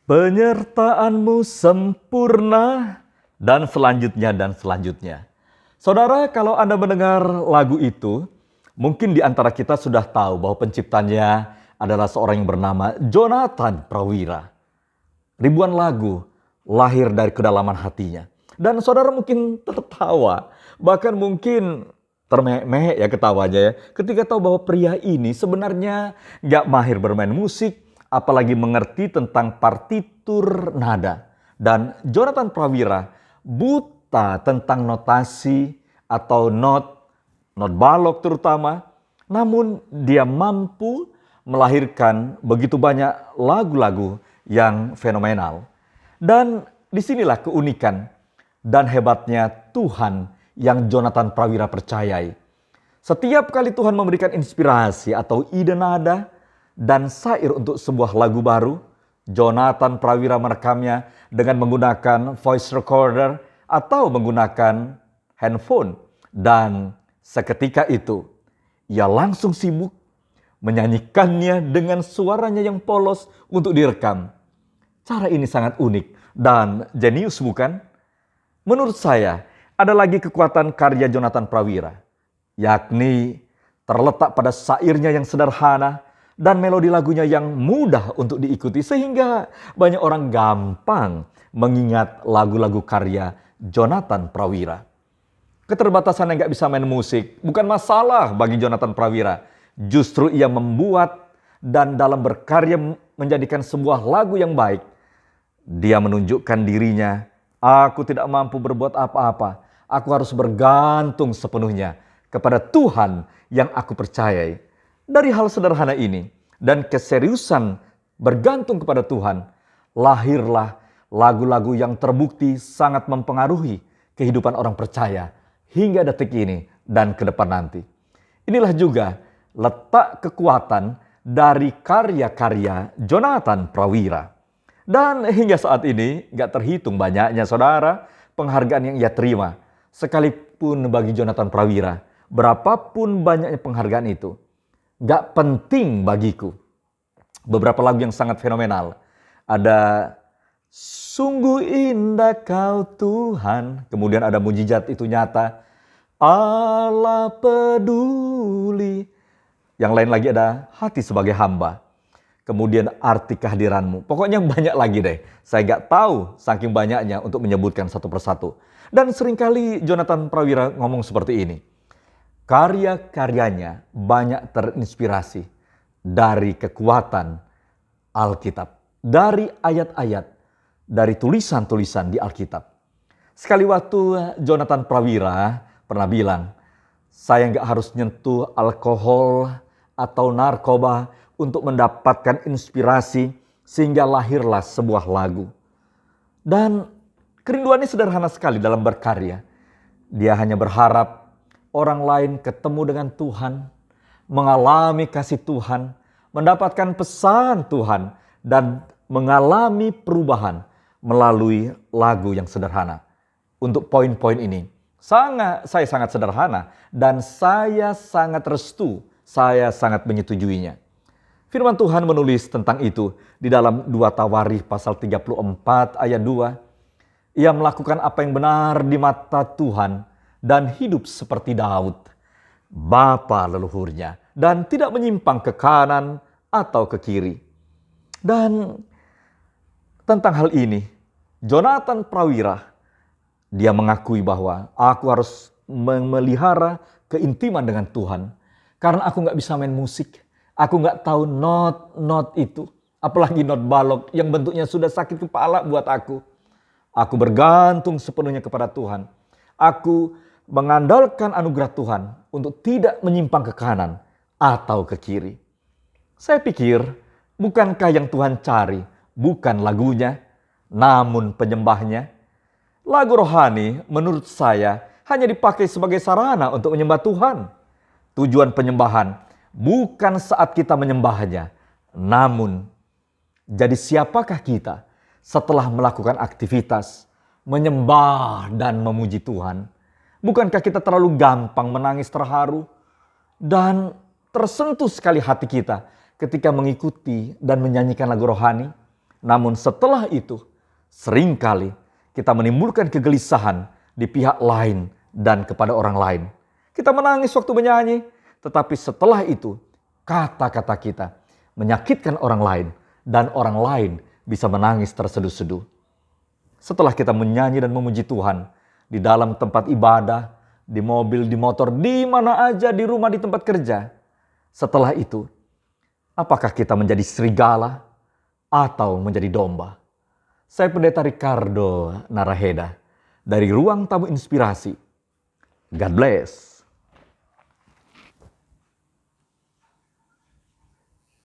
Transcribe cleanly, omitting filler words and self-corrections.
Penyertaanmu sempurna dan selanjutnya dan selanjutnya. Saudara, kalau Anda mendengar lagu itu, mungkin di antara kita sudah tahu bahwa penciptanya adalah seorang yang bernama Jonathan Prawira. Ribuan lagu lahir dari kedalaman hatinya. Dan saudara mungkin tertawa, bahkan mungkin termehek ya ketawanya ya, ketika tahu bahwa pria ini sebenarnya gak mahir bermain musik, apalagi mengerti tentang partitur nada. Dan Jonathan Prawira buta tentang notasi atau not balok terutama, namun dia mampu melahirkan begitu banyak lagu-lagu yang fenomenal. Dan disinilah keunikan dan hebatnya Tuhan yang Jonathan Prawira percayai. Setiap kali Tuhan memberikan inspirasi atau ide nada dan syair untuk sebuah lagu baru, Jonathan Prawira merekamnya dengan menggunakan voice recorder atau menggunakan handphone. Dan seketika itu, ia langsung sibuk menyanyikannya dengan suaranya yang polos untuk direkam. Cara ini sangat unik dan jenius bukan? Menurut saya, ada lagi kekuatan karya Jonathan Prawira, yakni terletak pada syairnya yang sederhana dan melodi lagunya yang mudah untuk diikuti sehingga banyak orang gampang mengingat lagu-lagu karya Jonathan Prawira. Keterbatasan yang gak bisa main musik bukan masalah bagi Jonathan Prawira. Justru ia membuat dan dalam berkarya menjadikan sebuah lagu yang baik. Dia menunjukkan dirinya, aku tidak mampu berbuat apa-apa. Aku harus bergantung sepenuhnya kepada Tuhan yang aku percayai. Dari hal sederhana ini dan keseriusan bergantung kepada Tuhan, lahirlah lagu-lagu yang terbukti sangat mempengaruhi kehidupan orang percaya hingga detik ini dan ke depan nanti. Inilah juga letak kekuatan dari karya-karya Jonathan Prawira. Dan hingga saat ini gak terhitung banyaknya saudara penghargaan yang ia terima. Sekalipun bagi Jonathan Prawira, berapapun banyaknya penghargaan itu, gak penting bagiku. Beberapa lagu yang sangat fenomenal. Ada Sungguh Indah Kau Tuhan, kemudian ada Mujizat Itu Nyata, Allah Peduli. Yang lain lagi ada Hati Sebagai Hamba. Kemudian Arti Kehadiranmu. Pokoknya banyak lagi deh. Saya gak tahu saking banyaknya untuk menyebutkan satu persatu. Dan seringkali Jonathan Prawira ngomong seperti ini. Karya-karyanya banyak terinspirasi dari kekuatan Alkitab. Dari ayat-ayat, dari tulisan-tulisan di Alkitab. Sekali waktu Jonathan Prawira pernah bilang, saya gak harus nyentuh alkohol atau narkoba untuk mendapatkan inspirasi sehingga lahirlah sebuah lagu. Dan kerinduannya sederhana sekali dalam berkarya. Dia hanya berharap orang lain ketemu dengan Tuhan, mengalami kasih Tuhan, mendapatkan pesan Tuhan, dan mengalami perubahan melalui lagu yang sederhana. Untuk poin-poin ini, saya sangat sederhana dan saya sangat restu. Saya sangat menyetujuinya. Firman Tuhan menulis tentang itu di dalam 2 Tawarikh pasal 34 ayat 2. Ia melakukan apa yang benar di mata Tuhan dan hidup seperti Daud, bapa leluhurnya, dan tidak menyimpang ke kanan atau ke kiri. Dan tentang hal ini, Jonathan Prawira, dia mengakui bahwa aku harus memelihara keintiman dengan Tuhan. Karena aku gak bisa main musik. Aku gak tahu not itu. Apalagi not balok yang bentuknya sudah sakit kepala buat aku. Aku bergantung sepenuhnya kepada Tuhan. Aku mengandalkan anugerah Tuhan untuk tidak menyimpang ke kanan atau ke kiri. Saya pikir bukankah yang Tuhan cari bukan lagunya, namun penyembahnya. Lagu rohani menurut saya hanya dipakai sebagai sarana untuk menyembah Tuhan. Tujuan penyembahan bukan saat kita menyembahnya, namun jadi siapakah kita setelah melakukan aktivitas menyembah dan memuji Tuhan? Bukankah kita terlalu gampang menangis terharu dan tersentuh sekali hati kita ketika mengikuti dan menyanyikan lagu rohani? Namun setelah itu, seringkali kita menimbulkan kegelisahan di pihak lain dan kepada orang lain. Kita menangis waktu menyanyi, tetapi setelah itu kata-kata kita menyakitkan orang lain dan orang lain bisa menangis terseduh-seduh. Setelah kita menyanyi dan memuji Tuhan di dalam tempat ibadah, di mobil, di motor, di mana aja, di rumah, di tempat kerja. Setelah itu, apakah kita menjadi serigala atau menjadi domba? Saya Pendeta Ricardo Naraheda dari Ruang Tamu Inspirasi. God bless.